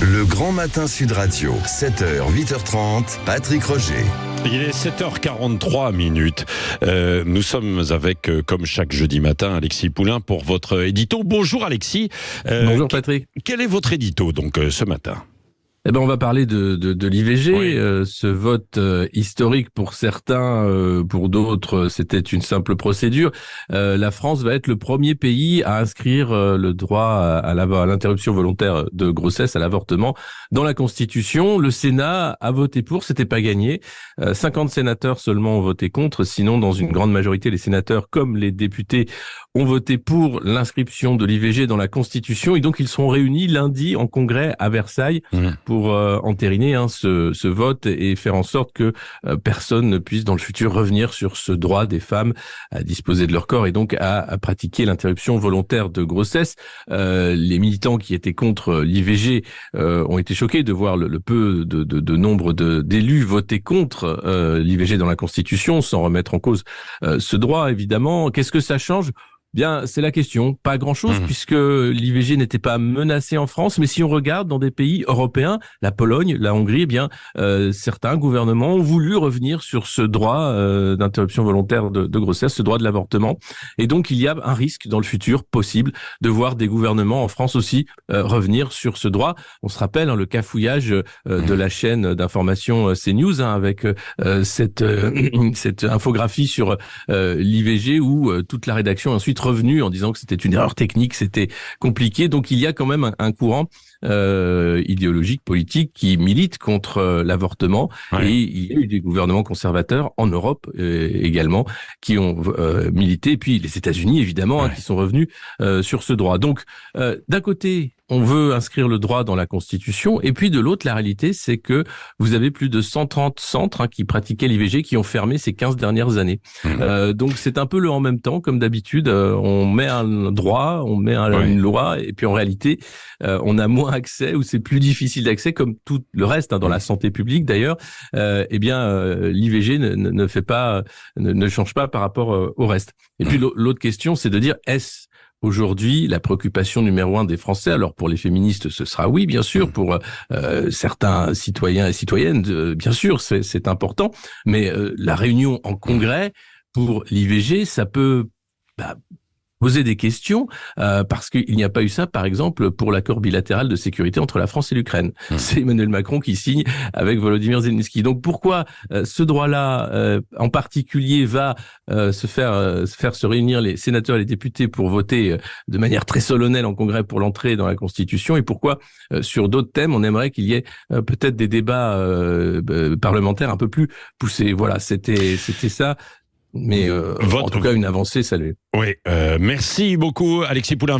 Le Grand Matin Sud Radio, 7h, 8h30, Patrick Roger. Il est 7h43 minutes. Nous sommes avec, comme chaque jeudi matin, Alexis Poulain pour votre édito. Bonjour Alexis. Bonjour Patrick. Quel est votre édito donc ce matin ? Eh ben, on va parler de l'IVG, oui. Ce vote historique pour certains, pour d'autres, c'était une simple procédure. La France va être le premier pays à inscrire le droit à l'interruption volontaire de grossesse, à l'avortement, dans la Constitution. Le Sénat a voté pour, c'était pas gagné. 50 sénateurs seulement ont voté contre, sinon dans une grande majorité, les sénateurs comme les députés ont voté pour l'inscription de l'IVG dans la Constitution. Et donc ils seront réunis lundi en congrès à Versailles pour entériner ce vote et faire en sorte que personne ne puisse dans le futur revenir sur ce droit des femmes à disposer de leur corps et donc à pratiquer l'interruption volontaire de grossesse. Les militants qui étaient contre l'IVG ont été choqués de voir le peu de nombre d'élus voter contre l'IVG dans la Constitution sans remettre en cause ce droit, évidemment. Qu'est-ce que ça change ? Bien, c'est la question. Pas grand-chose puisque l'IVG n'était pas menacée en France. Mais si on regarde dans des pays européens, la Pologne, la Hongrie, eh bien, certains gouvernements ont voulu revenir sur ce droit d'interruption volontaire de grossesse, ce droit de l'avortement. Et donc, il y a un risque dans le futur possible de voir des gouvernements en France aussi revenir sur ce droit. On se rappelle le cafouillage de la chaîne d'information CNews avec cette infographie sur l'IVG où toute la rédaction ensuite revenu en disant que c'était une erreur technique, c'était compliqué. Donc il y a quand même un courant idéologique, politique qui milite contre l'avortement. Ouais. Et il y a eu des gouvernements conservateurs en Europe également qui ont milité. Et puis les États-Unis évidemment qui sont revenus sur ce droit. Donc d'un côté, on veut inscrire le droit dans la Constitution, et puis de l'autre, la réalité, c'est que vous avez plus de 130 centres qui pratiquaient l'IVG qui ont fermé ces 15 dernières années. Donc c'est un peu le en même temps, comme d'habitude, on met un droit, on met une loi, et puis en réalité, on a moins accès, ou c'est plus difficile d'accès, comme tout le reste, dans la santé publique d'ailleurs. L'IVG ne change pas par rapport au reste. Et puis l'autre question, c'est de dire, est-ce aujourd'hui, la préoccupation numéro 1 des Français, alors pour les féministes, ce sera oui, bien sûr, pour certains citoyens et citoyennes, bien sûr, c'est important, mais la réunion en congrès pour l'IVG, ça peut poser des questions, parce qu'il n'y a pas eu ça, par exemple, pour l'accord bilatéral de sécurité entre la France et l'Ukraine. C'est Emmanuel Macron qui signe avec Volodymyr Zelensky. Donc pourquoi ce droit-là, en particulier, va se réunir les sénateurs et les députés pour voter de manière très solennelle en Congrès pour l'entrée dans la Constitution, et pourquoi sur d'autres thèmes, on aimerait qu'il y ait peut-être des débats parlementaires un peu plus poussés. Voilà, c'était ça. Mais en tout cas, une avancée saluée. Oui, merci beaucoup Alexis Poulain.